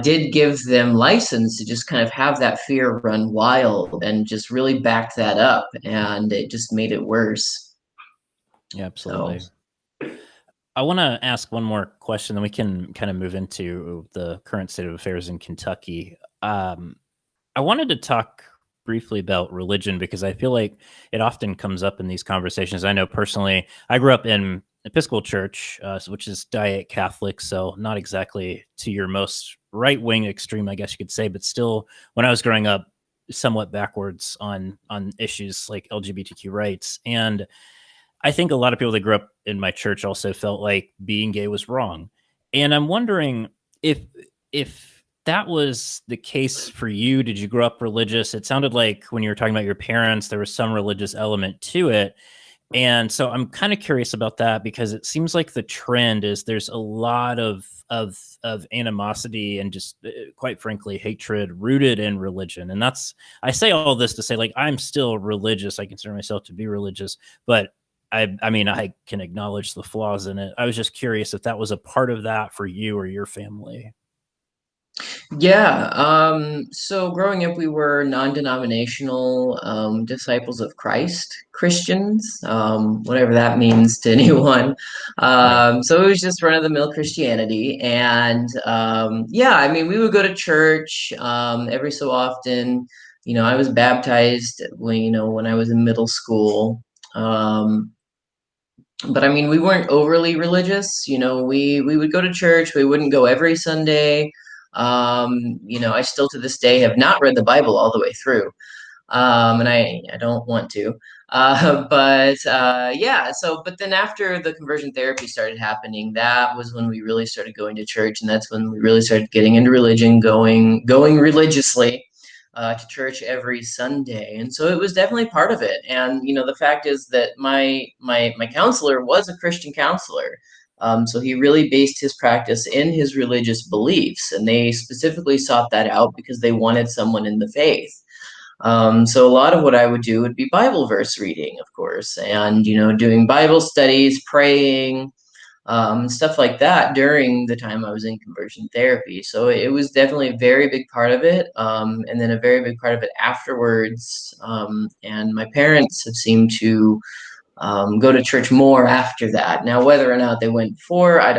did give them license to just kind of have that fear run wild and just really back that up, and it just made it worse. Yeah, absolutely. So. I want to ask one more question, then we can kind of move into the current state of affairs in Kentucky. I wanted to talk briefly about religion because I feel like it often comes up in these conversations. I know personally, I grew up in Episcopal Church, which is Diet Catholic, so not exactly to your most right-wing extreme, I guess you could say, but still, when I was growing up, somewhat backwards on issues like LGBTQ rights. And I think a lot of people that grew up in my church also felt like being gay was wrong. And I'm wondering if that was the case for you. Did you grow up religious? It sounded like when you were talking about your parents, there was some religious element to it. And so I'm kind of curious about that, because it seems like the trend is there's a lot of animosity and just quite frankly hatred rooted in religion. And I say all this to say, like, I'm still religious. I consider myself to be religious, but I mean, I can acknowledge the flaws in it. I was just curious if that was a part of that for you or your family. Yeah, so growing up, we were non-denominational disciples of Christ, Christians, whatever that means to anyone. So it was just run-of-the-mill Christianity. And yeah, I mean, we would go to church every so often. I was baptized when I was in middle school. But I mean, we weren't overly religious. We would go to church. We wouldn't go every Sunday. I still to this day have not read the Bible all the way through, and I don't want to. But yeah, but then after the conversion therapy started happening, that was when we really started going to church, and that's when we really started getting into religion, going religiously to church every Sunday. And so it was definitely part of it. And the fact is that my counselor was a Christian counselor. So he really based his practice in his religious beliefs, and they specifically sought that out because they wanted someone in the faith. So a lot of what I would do would be Bible verse reading, of course, and doing Bible studies, praying, stuff like that during the time I was in conversion therapy. So it was definitely a very big part of it, and then a very big part of it afterwards. And my parents have seemed to go to church more after that. Now, whether or not they went before, I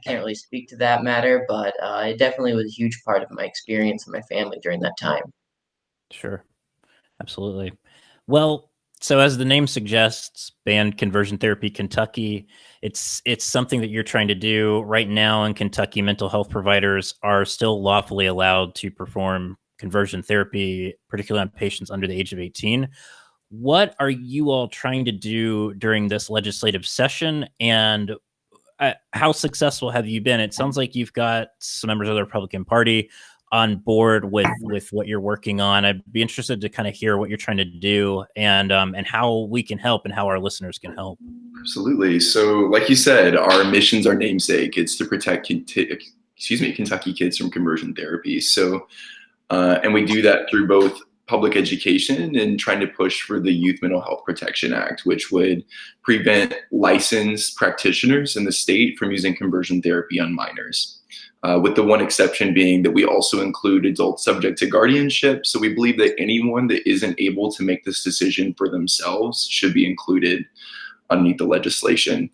can't really speak to that matter, but it definitely was a huge part of my experience and my family during that time. Sure. Absolutely. Well, So as the name suggests, Banned Conversion Therapy Kentucky, it's something that you're trying to do right now in Kentucky. Mental health providers are still lawfully allowed to perform conversion therapy, particularly on patients under the age of 18. What are you all trying to do during this legislative session, and how successful have you been? It sounds like you've got some members of the Republican Party on board with what you're working on. I'd be interested to kind of hear what you're trying to do, and how we can help and how our listeners can help. Absolutely. So like you said, our mission's our namesake. It's to protect Kentucky kids from conversion therapy. So and we do that through both public education and trying to push for the Youth Mental Health Protection Act, which would prevent licensed practitioners in the state from using conversion therapy on minors. With the one exception being that we also include adults subject to guardianship. So we believe that anyone that isn't able to make this decision for themselves should be included underneath the legislation.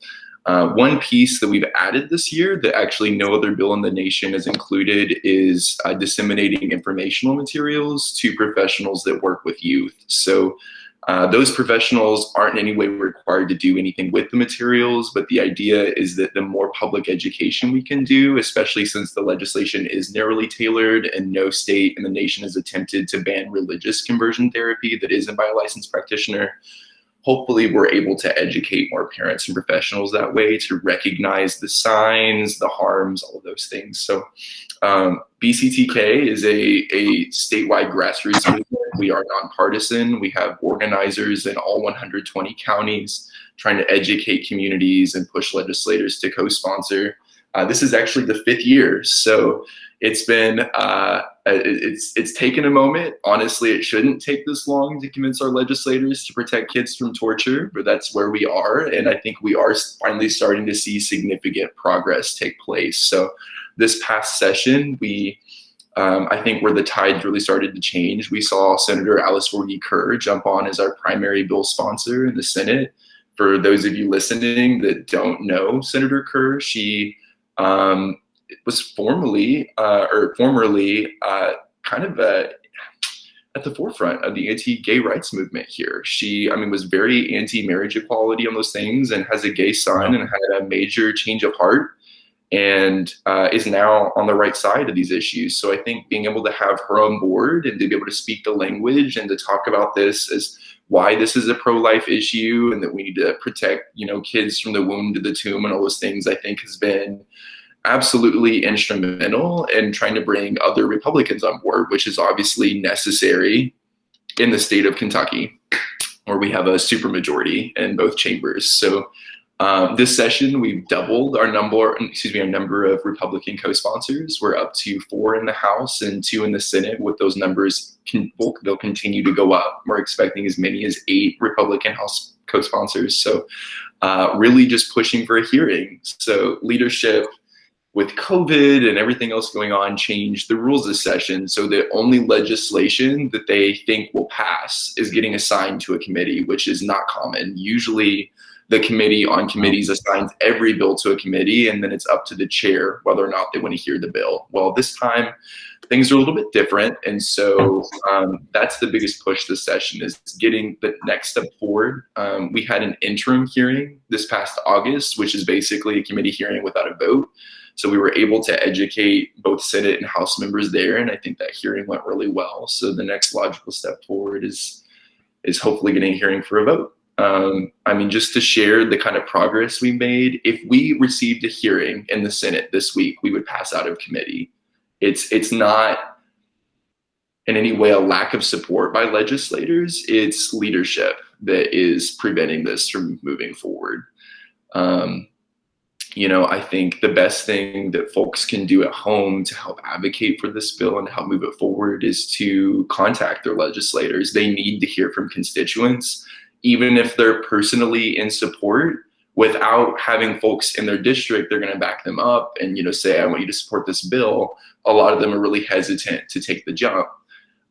One piece that we've added this year that actually no other bill in the nation has included is disseminating informational materials to professionals that work with youth. So those professionals aren't in any way required to do anything with the materials, but the idea is that the more public education we can do, especially since the legislation is narrowly tailored and no state in the nation has attempted to ban religious conversion therapy that isn't by a licensed practitioner, hopefully we're able to educate more parents and professionals that way to recognize the signs, the harms, all of those things. So BCTK is a statewide grassroots movement. We are nonpartisan. We have organizers in all 120 counties trying to educate communities and push legislators to co-sponsor. This is actually the 5th year. So it's been, it's taken a moment. Honestly, it shouldn't take this long to convince our legislators to protect kids from torture, but that's where we are. And I think we are finally starting to see significant progress take place. So this past session, I think where the tides really started to change, we saw Senator Alice Voorhees Kerr jump on as our primary bill sponsor in the Senate. For those of you listening that don't know Senator Kerr, she was formerly kind of at the forefront of the anti-gay rights movement here. She, was very anti-marriage equality on those things and has a gay son and had a major change of heart and is now on the right side of these issues. So I think being able to have her on board and to be able to speak the language and to talk about this as why this is a pro-life issue and that we need to protect, kids from the womb to the tomb and all those things, I think has been absolutely instrumental in trying to bring other Republicans on board, which is obviously necessary in the state of Kentucky, where we have a supermajority in both chambers. So this session, we've doubled our number of Republican co-sponsors. We're up to 4 in the House and 2 in the Senate. With those numbers, they'll continue to go up. We're expecting as many as 8 Republican House co-sponsors. So really just pushing for a hearing. So leadership, with COVID and everything else going on, changed the rules of the session so that only legislation that they think will pass is getting assigned to a committee, which is not common. Usually the committee on committees assigns every bill to a committee, and then it's up to the chair whether or not they want to hear the bill. Well, this time things are a little bit different, and so that's the biggest push this session is getting the next step forward. We had an interim hearing this past August, which is basically a committee hearing without a vote. So we were able to educate both Senate and House members there, and I think that hearing went really well. So the next logical step forward is hopefully getting a hearing for a vote. Just to share the kind of progress we made, if we received a hearing in the Senate this week, we would pass out of committee. It's not in any way a lack of support by legislators. It's leadership that is preventing this from moving forward. I think the best thing that folks can do at home to help advocate for this bill and help move it forward is to contact their legislators. They need to hear from constituents, even if they're personally in support. Without having folks in their district, they're going to back them up and, say, I want you to support this bill. A lot of them are really hesitant to take the jump.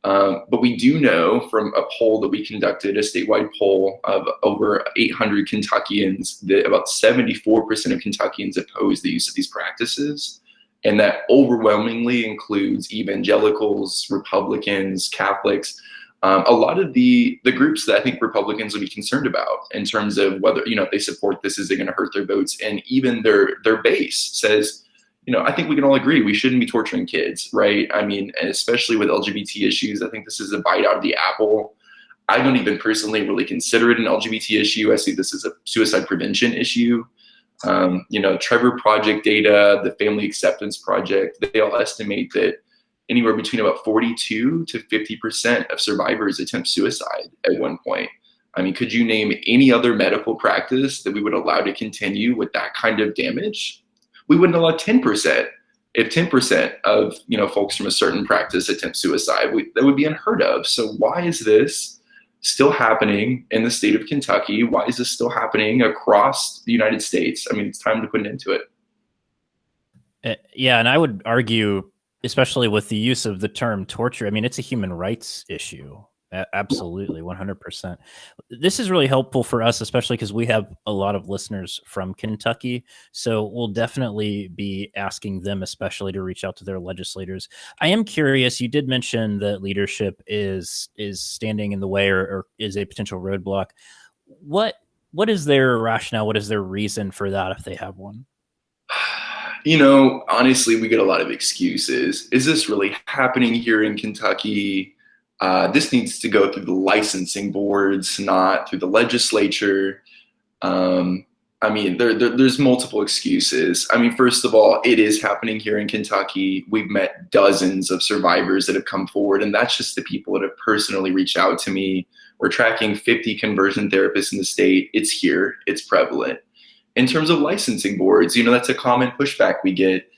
But we do know from a poll that we conducted, a statewide poll of over 800 Kentuckians, that about 74% of Kentuckians oppose the use of these practices. And that overwhelmingly includes evangelicals, Republicans, Catholics. a lot of the groups that I think Republicans would be concerned about in terms of whether, if they support this, is it going to hurt their votes? And even their base says, I think we can all agree we shouldn't be torturing kids, right? I mean, and especially with LGBT issues, I think this is a bite out of the apple. I don't even personally really consider it an LGBT issue. I see this as a suicide prevention issue. Trevor Project data, the Family Acceptance Project, they all estimate that anywhere between about 42 to 50% of survivors attempt suicide at one point. I mean, could you name any other medical practice that we would allow to continue with that kind of damage? We wouldn't allow 10%. If 10% of folks from a certain practice attempt suicide, that would be unheard of. So why is this still happening in the state of Kentucky? Why is this still happening across the United States? I mean, it's time to put an end to it. Yeah, and I would argue, especially with the use of the term torture, I mean, it's a human rights issue. Absolutely, 100%. This is really helpful for us, especially because we have a lot of listeners from Kentucky. So we'll definitely be asking them, especially, to reach out to their legislators. I am curious, you did mention that leadership is standing in the way or is a potential roadblock. What is their rationale? What is their reason for that, if they have one? Honestly, we get a lot of excuses. Is this really happening here in Kentucky? This needs to go through the licensing boards, not through the legislature. I mean, there's multiple excuses. I mean, first of all, it is happening here in Kentucky. We've met dozens of survivors that have come forward, and that's just the people that have personally reached out to me. We're tracking 50 conversion therapists in the state. It's here. It's prevalent. In terms of licensing boards, that's a common pushback we get.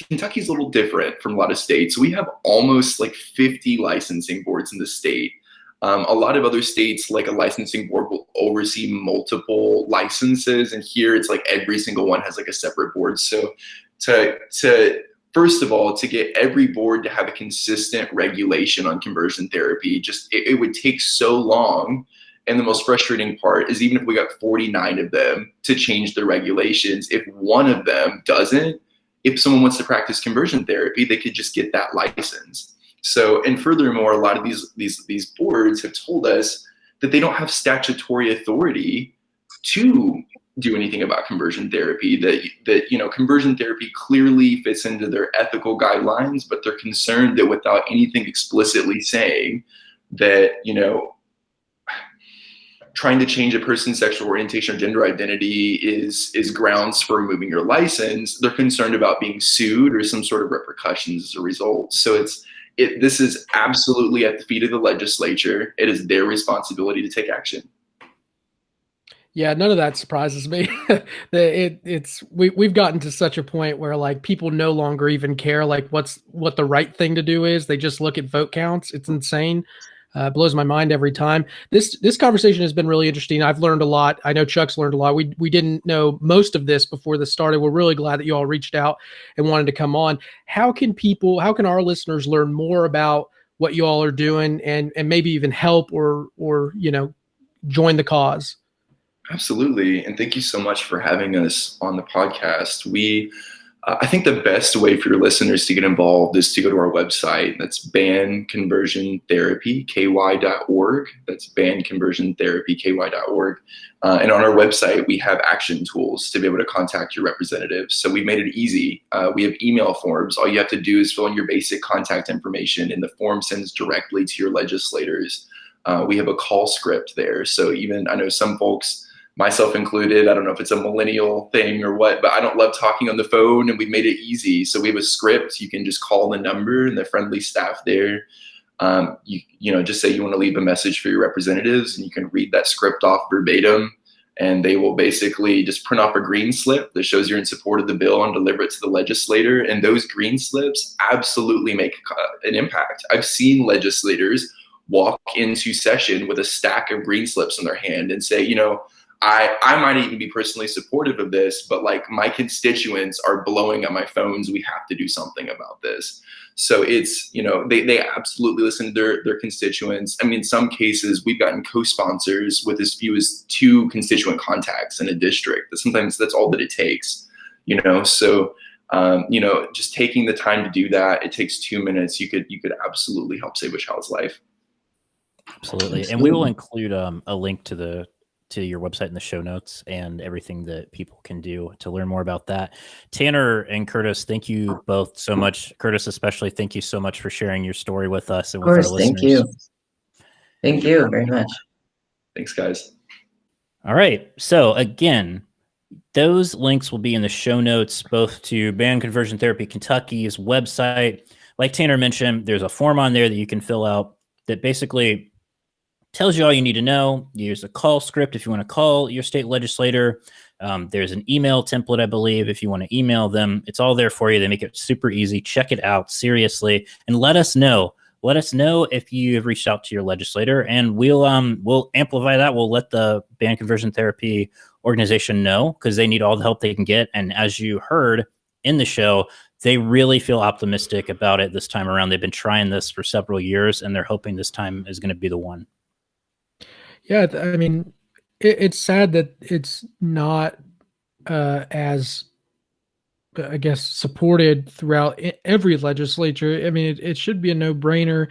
Kentucky's a little different from a lot of states. We have almost like 50 licensing boards in the state. A lot of other states, like a licensing board, will oversee multiple licenses, and here it's like every single one has like a separate board. So first of all, to get every board to have a consistent regulation on conversion therapy, it would take so long. And the most frustrating part is, even if we got 49 of them to change the regulations, if one of them doesn't, if someone wants to practice conversion therapy, they could just get that license. So, and furthermore, a lot of these boards have told us that they don't have statutory authority to do anything about conversion therapy, that conversion therapy clearly fits into their ethical guidelines, but they're concerned that without anything explicitly saying that, trying to change a person's sexual orientation or gender identity is grounds for removing your license, they're concerned about being sued or some sort of repercussions as a result. So this is absolutely at the feet of the legislature. It is their responsibility to take action. Yeah, none of that surprises me. We've gotten to such a point where like people no longer even care like what the right thing to do is. They just look at vote counts. It's insane. Blows my mind every time. This conversation has been really interesting. I've learned a lot. I know Chuck's learned a lot. We didn't know most of this before this started. We're really glad that you all reached out and wanted to come on. How can our listeners learn more about what you all are doing and maybe even help or join the cause? Absolutely. And thank you so much for having us on the podcast. I think the best way for your listeners to get involved is to go to our website. That's banconversiontherapyky.org. That's banconversiontherapyky.org. And on our website, we have action tools to be able to contact your representatives. So we've made it easy. We have email forms. All you have to do is fill in your basic contact information, and the form sends directly to your legislators. We have a call script there. So even, I know some folks, myself included, I don't know if it's a millennial thing or what, but I don't love talking on the phone, and we've made it easy. So we have a script. You can just call the number, and the friendly staff there, just say you want to leave a message for your representatives, and you can read that script off verbatim, and they will basically just print off a green slip that shows you're in support of the bill and deliver it to the legislator. And those green slips absolutely make an impact. I've seen legislators walk into session with a stack of green slips in their hand and say, I might even be personally supportive of this, but like my constituents are blowing up my phones. We have to do something about this. So it's, they absolutely listen to their constituents. I mean, in some cases, we've gotten co-sponsors with as few as 2 constituent contacts in a district. Sometimes that's all that it takes, So Just taking the time to do that, it takes 2 minutes. You could absolutely help save a child's life. Absolutely. And we will include a link to your website in the show notes and everything that people can do to learn more about that. Tanner and Curtis, thank you both so much. Curtis, especially, thank you so much for sharing your story with us and with our listeners. Thank you. Thank you very much. Thanks, guys. All right. So again, those links will be in the show notes, both to Banned Conversion Therapy Kentucky's website. Like Tanner mentioned, there's a form on there that you can fill out that basically tells you all you need to know. There's a call script if you want to call your state legislator. There's an email template, I believe, if you want to email them. It's all there for you. They make it super easy. Check it out seriously and let us know. Let us know if you have reached out to your legislator, and we'll amplify that. We'll let the Banned Conversion Therapy organization know, because they need all the help they can get. And as you heard in the show, they really feel optimistic about it this time around. They've been trying this for several years, and they're hoping this time is going to be the one. Yeah, I mean, it's sad that it's not as, I guess, supported throughout every legislature. I mean, it should be a no-brainer.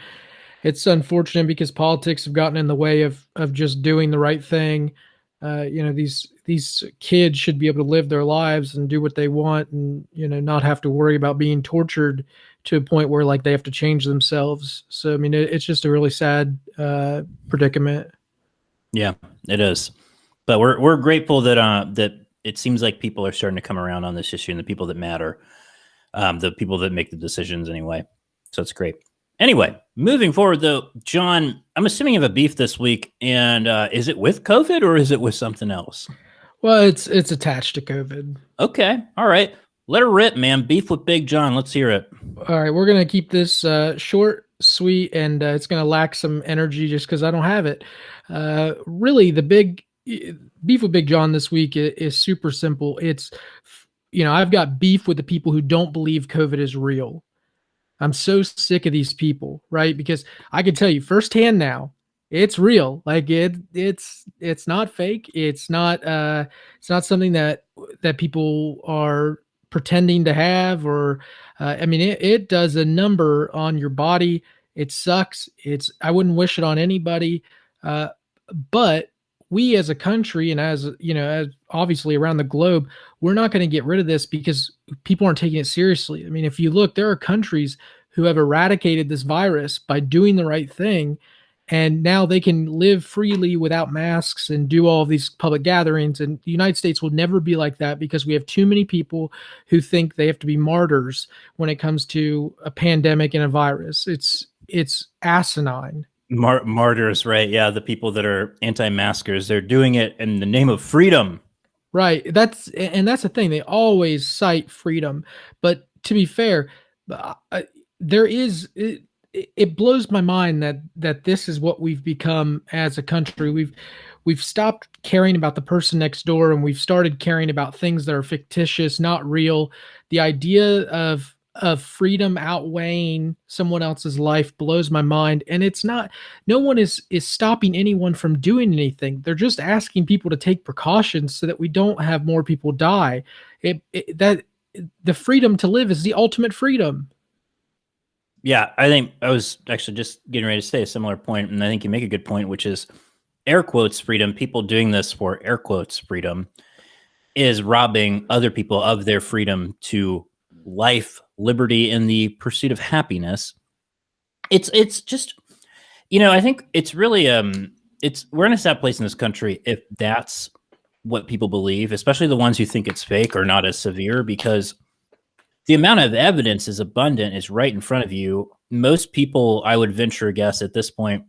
It's unfortunate because politics have gotten in the way of just doing the right thing. These kids should be able to live their lives and do what they want, and not have to worry about being tortured to a point where like they have to change themselves. So I mean, it's just a really sad predicament. Yeah, it is. But we're grateful that it seems like people are starting to come around on this issue, and the people that matter, the people that make the decisions anyway. So it's great. Anyway, moving forward though, John, I'm assuming you have a beef this week, and is it with COVID or is it with something else? Well, it's attached to COVID. Okay. All right. Let her rip, man. Beef with Big John. Let's hear it. All right. We're going to keep this short, sweet, and it's going to lack some energy just because I don't have it. Really, the big beef with Big John this week is super simple. It's, I've got beef with the people who don't believe COVID is real. I'm so sick of these people, right? Because I can tell you firsthand now, it's real. Like it's not fake. It's not something that people are pretending to have, or I mean, it does a number on your body. It sucks. I wouldn't wish it on anybody. But we as a country, and as obviously around the globe, we're not going to get rid of this because people aren't taking it seriously. I mean, if you look, there are countries who have eradicated this virus by doing the right thing, and now they can live freely without masks and do all of these public gatherings. And the United States will never be like that because we have too many people who think they have to be martyrs when it comes to a pandemic and a virus. It's asinine. Martyrs, right? Yeah, the people that are anti-maskers, they're doing it in the name of freedom. Right. That's the thing. They always cite freedom, but to be fair, it blows my mind that this is what we've become as a country. We've stopped caring about the person next door, and we've started caring about things that are fictitious, not real. The idea of freedom outweighing someone else's life blows my mind. And it's not, no one is stopping anyone from doing anything. They're just asking people to take precautions so that we don't have more people die. That the freedom to live is the ultimate freedom. Yeah, I think I was actually just getting ready to say a similar point, and I think you make a good point, which is air quotes freedom. People doing this for air quotes freedom is robbing other people of their freedom to life, liberty, and the pursuit of happiness. It's just, I think it's really we're in a sad place in this country if that's what people believe, especially the ones who think it's fake or not as severe, because the amount of evidence is abundant, is right in front of you. Most people, I would venture a guess at this point,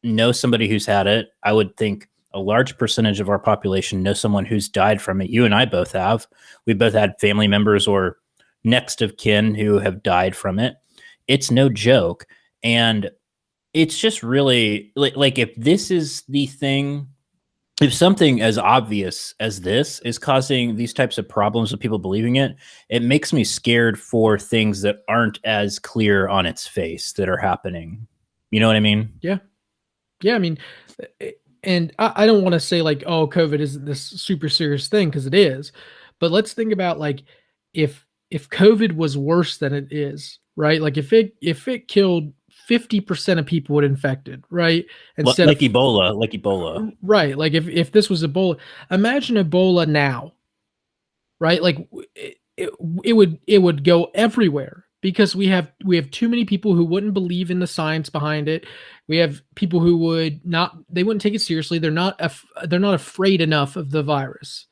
know somebody who's had it. I would think a large percentage of our population know someone who's died from it. You and I both have. We've both had family members or next of kin who have died from it. It's no joke. And it's just really like if this is the thing, if something as obvious as this is causing these types of problems with people believing it, it makes me scared for things that aren't as clear on its face that are happening. You know what I mean? Yeah. Yeah. I mean, and I don't want to say like, oh, COVID is this super serious thing, because it is. But let's think about like if if COVID was worse than it is, right? Like if it killed 50% of people it infected, right? Instead like of Ebola. right, like if this was Ebola, imagine Ebola now, right? Like it would go everywhere because we have too many people who wouldn't believe in the science behind it. We have people who they wouldn't take it seriously. They're not afraid enough of the virus.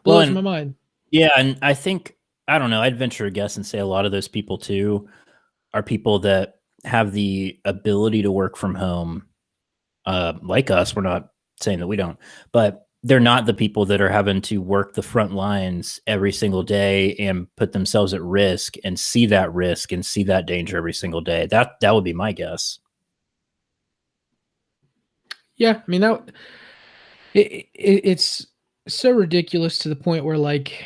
Blows my mind. Yeah, and I think, I don't know, I'd venture a guess and say a lot of those people too are people that have the ability to work from home, like us. We're not saying that we don't, but they're not the people that are having to work the front lines every single day and put themselves at risk and see that risk and see that danger every single day. That would be my guess. Yeah, I mean it's so ridiculous to the point where like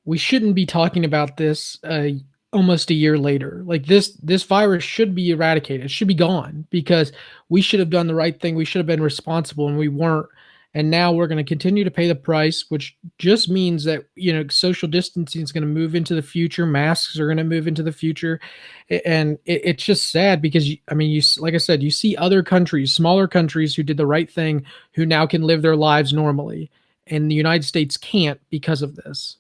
we shouldn't be talking about this almost a year later. Like this virus should be eradicated. It should be gone because we should have done the right thing. We should have been responsible and we weren't. And now we're going to continue to pay the price, which just means that, social distancing is going to move into the future. Masks are going to move into the future. And it's just sad because, like I said, you see other countries, smaller countries who did the right thing, who now can live their lives normally. And the United States can't because of this.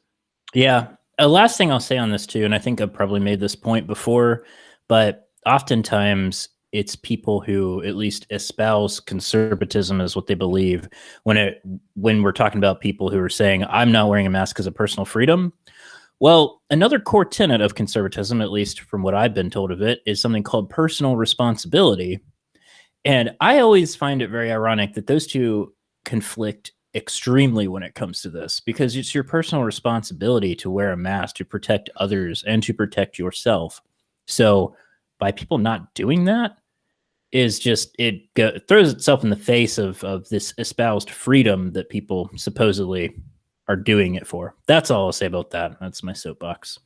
Yeah. Last thing I'll say on this too, and I think I've probably made this point before, but oftentimes it's people who at least espouse conservatism as what they believe when we're talking about people who are saying, I'm not wearing a mask as a personal freedom. Well, another core tenet of conservatism, at least from what I've been told of it, is something called personal responsibility. And I always find it very ironic that those two conflict extremely when it comes to this, because it's your personal responsibility to wear a mask to protect others and to protect yourself. So by people not doing that is just, it throws itself in the face of this espoused freedom that people supposedly are doing it for. That's all I'll say about that. That's my soapbox.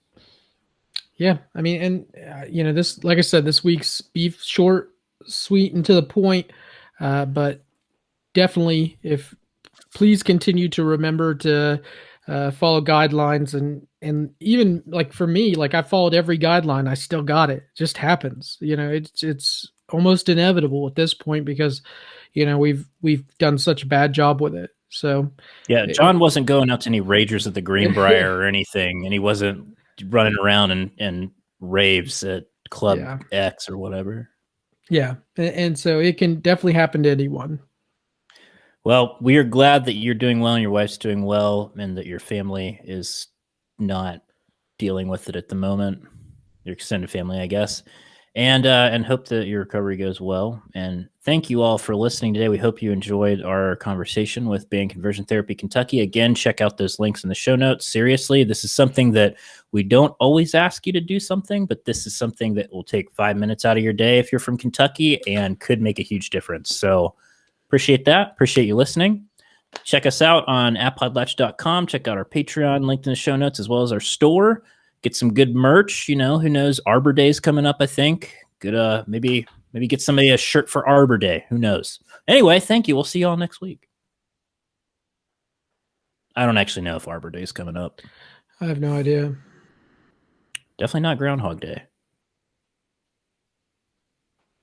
Yeah, I mean, and this, like I said, this week's beef, short, sweet, and to the point. But definitely, please continue to remember to follow guidelines, and even like for me, like I followed every guideline, I still got it. It just happens, it's almost inevitable at this point because, we've done such a bad job with it. So yeah, John wasn't going out to any ragers at the Greenbrier or anything, and he wasn't running around and raves at Club X or whatever. Yeah, and so it can definitely happen to anyone. Well, we are glad that you're doing well and your wife's doing well and that your family is not dealing with it at the moment, your extended family, I guess, and hope that your recovery goes well. And thank you all for listening today. We hope you enjoyed our conversation with Banned Conversion Therapy Kentucky. Again, check out those links in the show notes. Seriously, this is something that we don't always ask you to do something, but this is something that will take 5 minutes out of your day if you're from Kentucky and could make a huge difference. So appreciate that. Appreciate you listening. Check us out on appodlatch.com. Check out our Patreon linked in the show notes, as well as our store. Get some good merch. Who knows? Arbor Day is coming up, I think. Good. Maybe get somebody a shirt for Arbor Day. Who knows? Anyway, thank you. We'll see you all next week. I don't actually know if Arbor Day is coming up. I have no idea. Definitely not Groundhog Day.